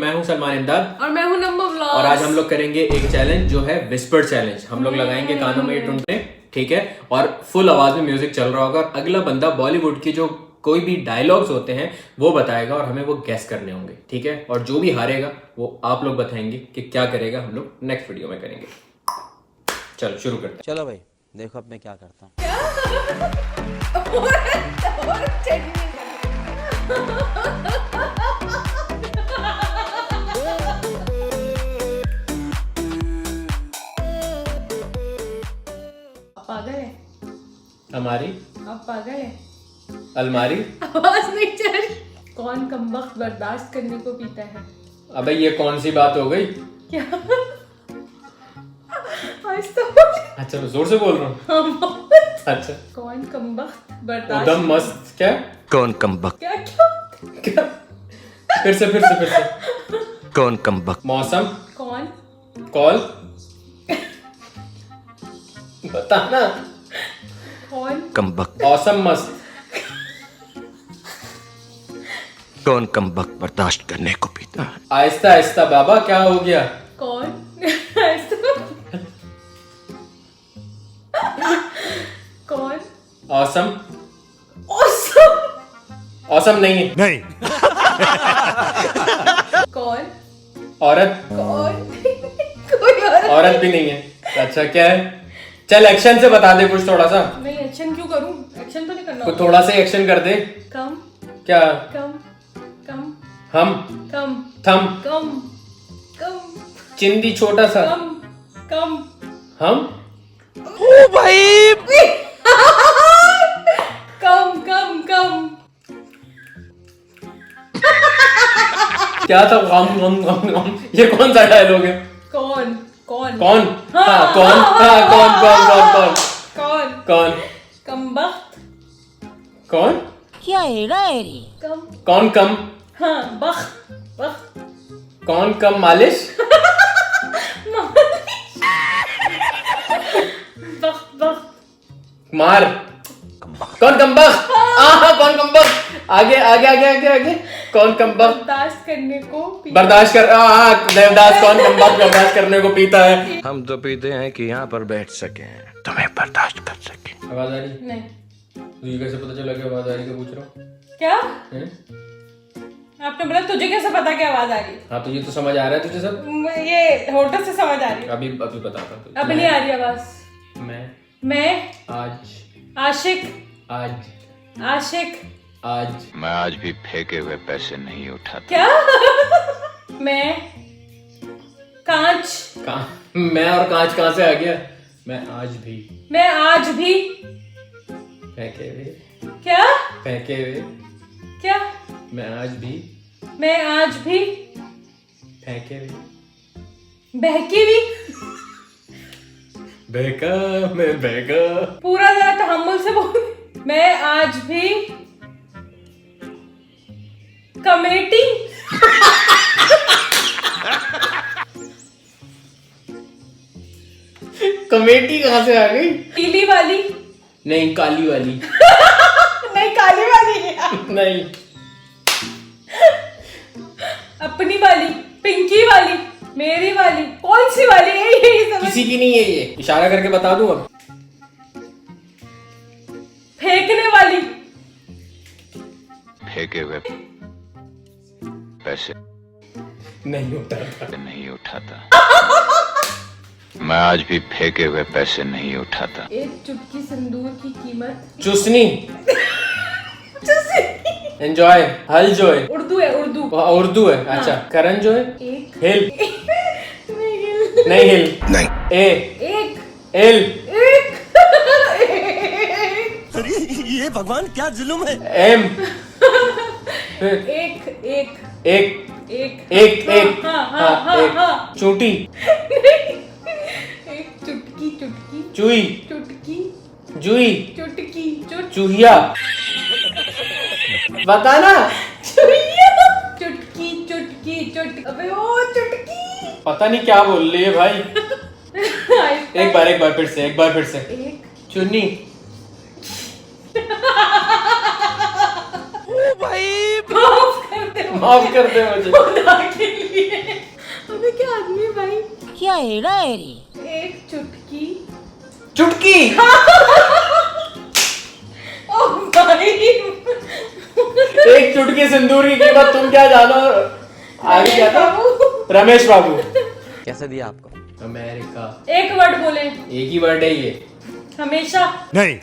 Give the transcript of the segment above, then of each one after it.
मैं हूं सलमान इमदाद और मैं हूं नंबर व्लॉग्स। और आज हम लोग करेंगे एक चैलेंज जो है विस्पर चैलेंज। हम लोग लगाएंगे कानों में ये टुनटे, ठीक है, और फुल आवाज में म्यूजिक चल रहा होगा और अगला बंदा बॉलीवुड की जो कोई भी डायलॉग्स होते हैं वो बताएगा और हमें वो गेस करने होंगे, ठीक है। और जो भी हारेगा वो आप लोग बताएंगे कि क्या करेगा, हम लोग नेक्स्ट वीडियो में करेंगे। चलो शुरू करते हैं। चलो भाई देखो अब मैं क्या करता हूँ। पागल है हमारी आप पागल है अलमारी। आवाज नहीं चल रही। कौन कमबख्त बर्दाश्त करने को पीता है? अबे ये कौन सी बात हो गई? क्या आज तो अच्छा मैं जोर से बोल रहा हूँ। अच्छा कौन कमबख्त बर्दाश्त उदम मस्त क्या कौन कमबख्त? क्या क्या क्या फिर से कौन कमबख्त? मौसम कौन कॉल बताना। कौन कमबख्त? औसम मस्त कौन कमबख्त बर्दाश्त करने को पीता है? आहिस्ता आहिस्ता बाबा क्या हो गया? कौन कौन औसम औसम औसम नहीं है। नहीं। कौन औरत कौन कोई औरत भी नहीं है। अच्छा क्या है? चल एक्शन से बता दे कुछ थोड़ा सा। नहीं एक्शन क्यों करूं? एक्शन तो नहीं करना कुछ थोड़ा सा एक्शन कर दे। कम क्या? कम कम हम कम थम कम कम चिंदी छोटा सा कम कम हम ओ भाई कम कम कम क्या था? गम ये कौन सा डायलॉग है? कौन कौन कौन हाँ, हाँ कौन हाँ कौन कौन कौन कौन कौन कौन कमबख्त कौन क्या हेड़ा है रे? कम कौन कम हाँ बख बख कौन कम मालिश बख बख मार कौन कम बख्त कौन कम बख्त आगे आगे आगे आगे आगे कौन कम बख्त बर्दाश्त करने को बर्दाश्त कर देवदास कौन कम बख्त बर्दाश्त करने को पीता है? हम तो पीते हैं कि यहाँ पर बैठ सके, तुम्हें बर्दाश्त कर सके। आवाज आ रही? नहीं तुझे कैसे पता चला कि आवाज आ रही? का पूछ रहा हूँ। क्या हैं? आपने बोला तुझे कैसे पता क्या आवाज आ रही? हाँ तो ये तो समझ आ रहा है तुझे सब। ये होटल से समझ आ रही है। अभी अभी बताता हूँ। अब नहीं आ रही आवाज। मैं आज आशिक आज आशिक आज मैं आज भी फेंके हुए पैसे नहीं उठाता। क्या मैं कांच कहाँ मैं और कांच कहाँ से आ गया? मैं आज भी फेंके हुए क्या फेंके हुए क्या मैं आज भी फेंके हुए बहकी भी बहका मैं बहका। पूरा जरा तहम्मुल से बोल। मैं आज भी कमेटी कमेटी कहाँ से आ गई? पीली वाली नहीं काली वाली नहीं काली वाली नहीं अपनी वाली पिंकी वाली मेरी वाली कौन सी वाली है ये समझ। किसी की नहीं है ये। इशारा करके बता दूं अब। फेंकने वाली फेंके हुए पैसे नहीं उठाता। नहीं उठाता। मैं आज भी फेंके हुए पैसे नहीं उठाता। एक चुटकी सिंदूर की कीमत चुसनी एंजॉय हल जो है उर्दू है उर्दू उर्दू है। अच्छा करण जो है एक हिल नहीं नहीं हिल नहीं। ए एक एल एक अरे ये भगवान क्या जुल्म है। एम फिर एक एक एक एक एक एक हाँ हाँ हाँ एक हाँ चूटी एक चुटकी चुटकी चुई चुटकी जुई चुटकी चूहिया बताना। चुटकी चुटकी चुटकी अबे ओ चुटकी पता नहीं क्या बोल रही है भाई। एक बार फिर से एक चुन्नी ओ भाई माफ कर दे माफ कर दे मुझे। खुदा के लिए क्या एड़ा है रे? एक चुटकी। चुटकी। ओ भाई। एक चुटकी सिंदूर की कीमत तुम क्या जानो? आगे क्या था? रमेश बाबू। कैसे दिया आपको? अमेरिका। एक वर्ड बोले। एक ही वर्ड है ये। हमेशा। नहीं।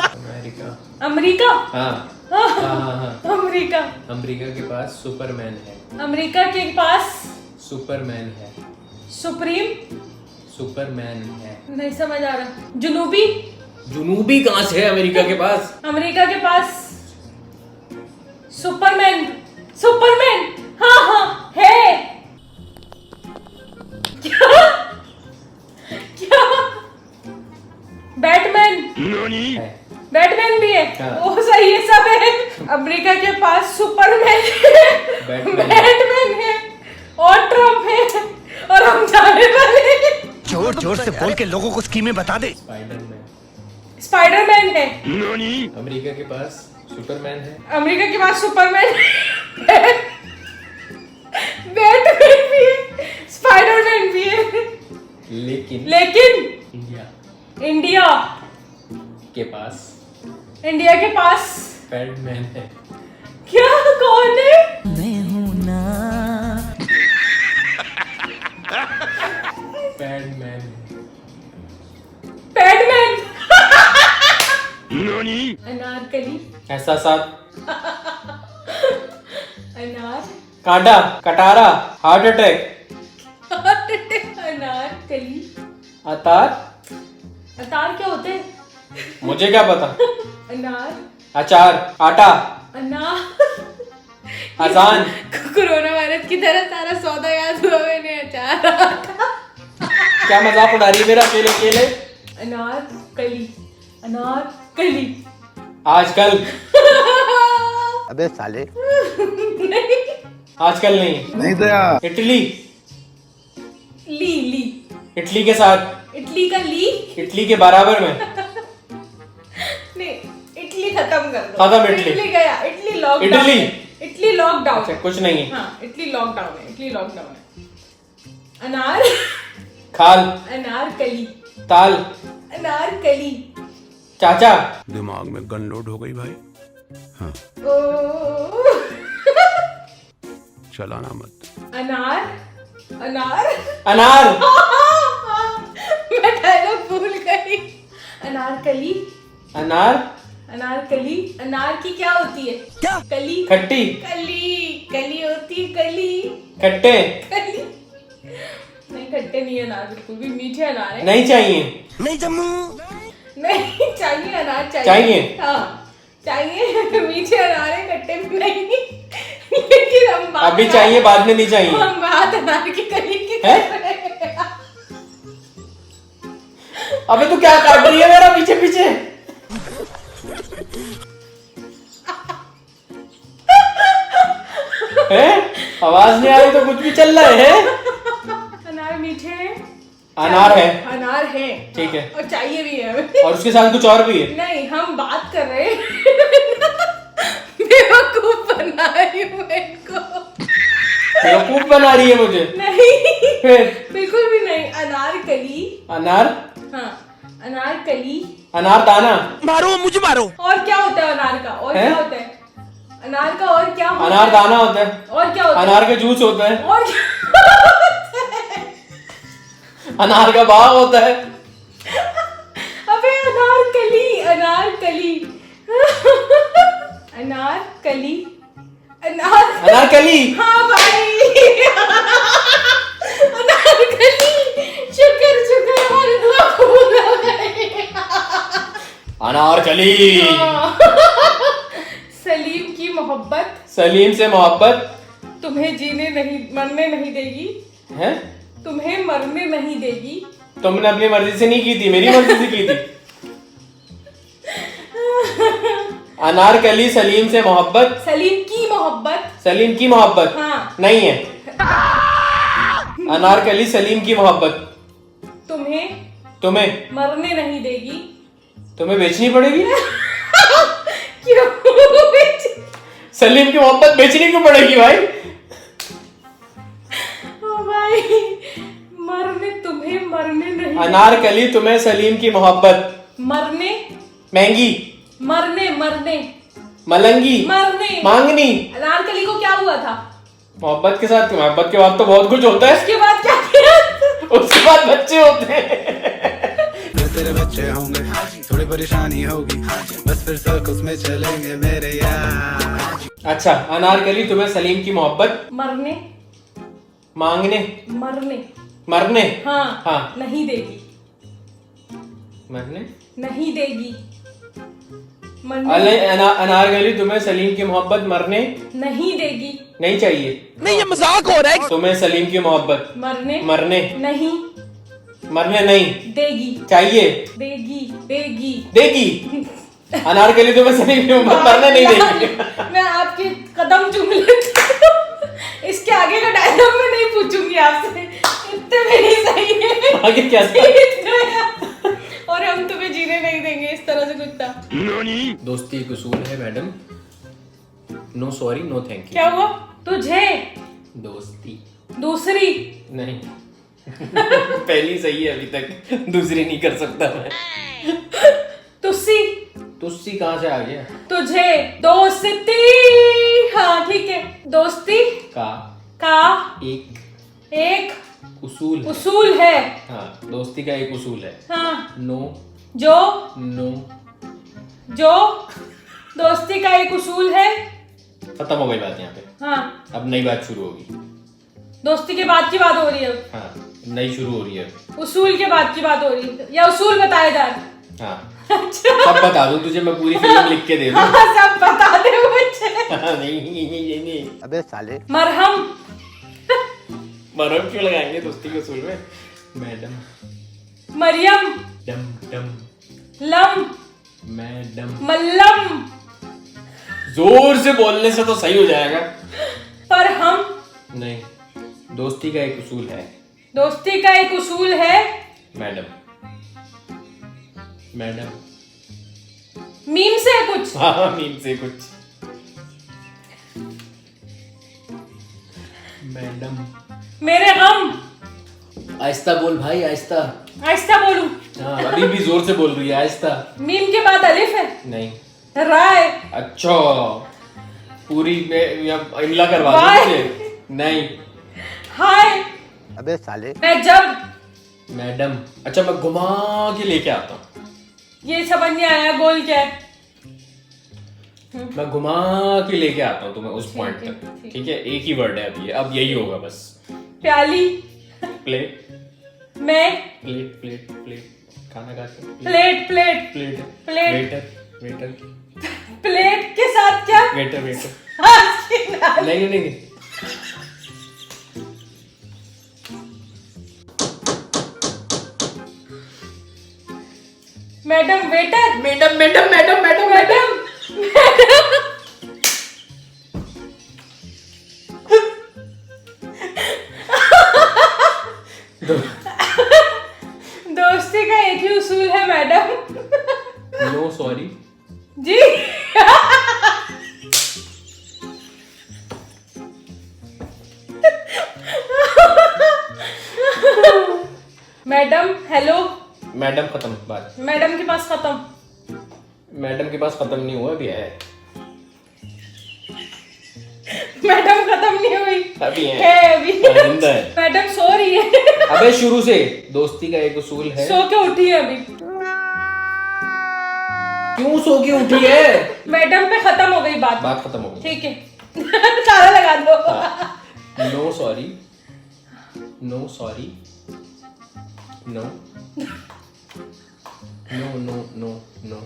अमेरिका। अमेरिका। हाँ हाँ हाँ। अमेरिका। अमेरिका के पास सुपरमैन है। अमेरिका के पास सुपरमैन है। सुप्रीम। सुपरमैन है। नहीं समझ आ रहा। जुनूबी। जुनूबी कहाँ से है अमेरिका के पास? अमेरिका के पास सुपरमैन। सुपरमैन। हाँ हाँ है। क्या? क्या? बैटमैन। है। बैटमैन भी है। हाँ। वो सही है, सब है। अमेरिका के पास सुपरमैन है, बैटमैन है और ट्रम्प है और हम जाने वाले हैं। जोर जोर से बोल के लोगों को स्कीमें बता दे। स्पाइडरमैन। स्पाइडरमैन है। अमेरिका के पास सुपरमैन है। अमेरिका के पास सुपरमैन है, बैटमैन भी है, स्पाइडरमैन भी है, लेकिन लेकिन इंडिया इंडिया के पास के पास बैटमैन है। क्या? कौन है? मैं हूँ ना। बैटमैन। बैटमैन। अनारकली। ऐसा साथ अनार। कांटा, कटारा, हार्ट अटैक, अनारकली। अतार। अतार क्या होते हैं? मुझे क्या पता। अनार। अचार, आटा, अनार। अजान। कोरोना वायरस की तरह सारा सौदा याद हुआ मैंने। अचार। क्या मजाक उड़ा रही है मेरा अकेले अकेले? अनारकली। अनारकली। आजकल। अबे साले। नहीं। आजकल नहीं तो यार। इटली। ली। ली। इटली के साथ। इटली का ली। इटली के बराबर में। नहीं, इटली खत्म कर दो। खत्म इटली। इटली गया। Italy lockdown. Italy. Italy lockdown. अच्छा कुछ नहीं है। हाँ, इटली लॉकडाउन है। इटली लॉकडाउन है। अनार। खाल, अनारकली। ताल, अनारकली। चाचा। दिमाग में गन लोड हो गई भाई। ओ। चलाना मत। अनार। अनार। अनार। मैं डायलॉग भूल गई। अनारकली। अनार। अनारकली। अनार की क्या होती है? क्या? कली। खट्टी। कली। कली होती है, कली। खट्टे। कली। नहीं, खट्टे नहीं है अनार, बिल्कुल भी मीठे अनार है। नहीं चाहिए। नहीं जम्मू। नहीं चाहिए, अनार चाहिए। चाहिए? हाँ चाहिए। मीठे अनार है, खट्टे भी नहीं। लेकिन हम बात अभी चाहिए, बाद में नहीं चाहिए। हम बात अनार की कली की है? कर रहे हैं। अबे तू क्या काट रही है मेरा पीछे पीछे? है? आवाज नहीं आ रही तो कुछ भी चल रहा है। अनार मीठे हैं। अनार है। अनार है। ठीक है। और चाहिए भी है। और उसके साथ कुछ और भी है। नहीं, हम बात कर रहे हैं। बेवकूफ बना रही हूँ मैं इनको। बेवकूफ बना रही है मुझे। नहीं, फिर बिल्कुल भी नहीं। अनारकली। अनार। हाँ, अनारकली। अनार दाना। मारो मुझे मारो। और क्या होता है अनार का? और है? क्या होता है अनार का? और क्या होता अनार है? दाना होता है। और क्या होता है? अनार के जूस होता है। और क्या? अनार का बाग होता है। अबे अनारकली। अनारकली। अनारकली। अनार। अनारकली। हाँ भाई। अनारकली। शुक्र शुक्र, हमारी दुआ कबूल हो गई। अनारकली। सलीम की मोहब्बत सलीम से मोहब्बत तुम्हें मरने नहीं देगी। है? तुम्हें मरने नहीं देगी। तुमने अपनी मर्जी से नहीं की थी, मेरी मर्जी से की थी। अनारकली सलीम से मोहब्बत। सलीम की मोहब्बत। सलीम की मोहब्बत। हाँ। नहीं है। अनारकली सलीम की मोहब्बत तुम्हें मरने नहीं देगी। तुम्हें बेचनी पड़ेगी। क्यों? सलीम की मोहब्बत बेचनी क्यों पड़ेगी भाई? ओ भाई। अनारकली तुम्हें सलीम की मोहब्बत। मरने महंगी। मरने मरने मलंगी। मरने मांगनी। अनारकली को क्या हुआ था? मोहब्बत के साथ, मोहब्बत के बाद तो बहुत कुछ होता है। उसके बाद क्या किया? उसके बाद बच्चे होते हैं। तेरे बच्चे होंगे, थोड़ी परेशानी होगी, बस फिर सर्कस में चलेंगे मेरे यार। अच्छा, अनारकली तुम्हें सलीम की मोहब्बत। मरने मांगने। मरने मरने। हाँ हाँ। नहीं देगी। मरने नहीं देगी। मरने अनारकली तुम्हें सलीम की मोहब्बत मरने नहीं देगी। नहीं चाहिए। नहीं ये मजाक हो रहा है। तुम्हें सलीम की मोहब्बत मरने मरने नहीं मरने नहीं देगी। चाहिए। देगी देगी देगी। अनारकली तुम्हें सलीम की मोहब्बत मरने नहीं देगी। मैं आपके कदम चूम लेती हूँ। इसके आगे का डायलॉग मैं नहीं पूछूंगी आपसे, इतने में ही सही है। आगे क्या और हम तुम्हें जीने नहीं देंगे, इस तरह से कुछ था। दोस्ती एक उसूल है madam. No sorry no thank you. क्या हुआ? तुझे दोस्ती दूसरी नहीं। पहली सही है अभी तक, दूसरी नहीं कर सकता मैं। तुस्सी तुस्सी कहाँ से आ गया? तुझे दोस्ती। हाँ ठीक है। दोस्ती का एक उसूल है। उसूल है। हाँ, दोस्ती का एक उसूल है। हाँ नो जो नो दोस्ती का एक उसूल है। खत्म हो गई बात यहाँ पे। हाँ, अब नई बात शुरू होगी। दोस्ती के बाद की बात हो रही है अब। हाँ, नई शुरू हो रही है। उसूल के बाद की बात हो रही है, या उसूल बताया जा रहा है? हाँ, सब बता दूं तुझे, मैं पूरी फिल्म लिख के दे दूं। हाँ, सब बता दे मुझे। नहीं। अबे साले। मरहम मरहम क्यों लगाएंगे दोस्ती के उसूल में? मैडम। मरियम डम डम। लम मैडम। मल्लम। जोर से बोलने से तो सही हो जाएगा। पर हम नहीं, दोस्ती का एक उसूल है। दोस्ती का एक उसूल है। मैडम। मैडम। मीम से कुछ। हाँ, मीम से कुछ। मैडम। मेरे गम। आहिस्ता बोल भाई, आहिस्ता। आहिस्ता बोलूं? हाँ, अभी भी जोर से बोल रही है, आहिस्ता। मीम के बाद अलिफ है। नहीं। राय। अच्छा, पूरी में इमला करवा वाय। दो मुझे। नहीं। हाय। अबे साले। मैं जब मैडम। अच्छा, मैं घुमा के लेके आता हूँ। ये समझ नहीं आया गोल क्या है। मैं घुमा के लेके आता हूँ तुम्हें उस पॉइंट ठीक तक। है। ठीक है, एक ही वर्ड है अभी, अब यही होगा बस। प्याली। प्लेट। मैं प्लेट प्लेट प्लेट। खाना खाते। Plate plate plate. Plate. Waiter waiter. Plate के साथ क्या? Waiter waiter. आज की नाल। नहीं नहीं नहीं। Madam waiter. Madam madam madam madam madam. दोस्ती का एक ही उसूल है मैडम। No sorry. जी। Madam hello. मैडम खत्म बात। मैडम के पास खत्म। मैडम के पास खत्म नहीं हुआ, अभी है। मैडम खत्म नहीं हुई, अभी है। अभी। जिंदा है। मैडम सो रही है। अबे शुरू से दोस्ती का एक उसूल है। सो के उठी है अभी। क्यों सो के उठी है? मैडम पे खत्म हो गई बात। बात खत्म हो गई। ठीक है। ताला लगा दो। No sorry. No sorry. No no no no no.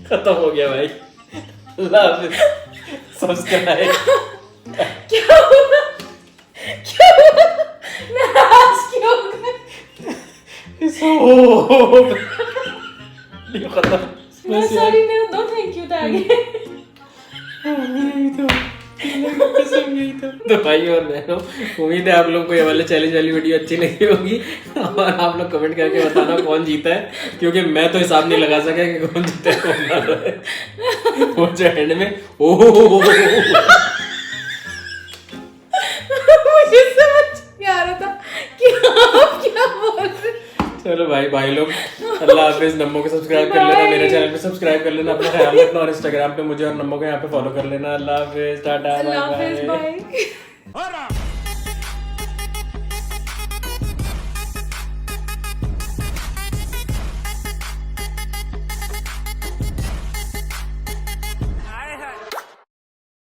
खत्म हो गया भाई। अल्लाह हाफिज़। सब्सक्राइब। क्या हुआ? क्या हुआ? नाराज क्यों हो गए? खत्म। मैं सॉरी मेरा दो थैंक यू था आगे। यही तो। तो भाई और बहनों, उम्मीद है आप लोगों को ये वाले चैलेंज वाली वीडियो अच्छी लगी होगी और आप लोग कमेंट करके बताना कौन जीता है, क्योंकि मैं तो हिसाब नहीं लगा सका कि कौन जीता है कौन हारा है। वो जो एंड में मुझे समझ नहीं आ रहा था कि आप क्या बोल रहे हैं। चलो भाई लोग, अल्लाह हाफिज। नम्मो को सब्सक्राइब कर लेना, मेरे चैनल पे सब्सक्राइब कर लेना, अपना ख्याल रखना और इंस्टाग्राम पे मुझे और नम्मो को यहाँ पे फॉलो कर लेना। अल्लाह हाफिज, टाटा, अल्लाह हाफिज़, बाय बाय। बाय।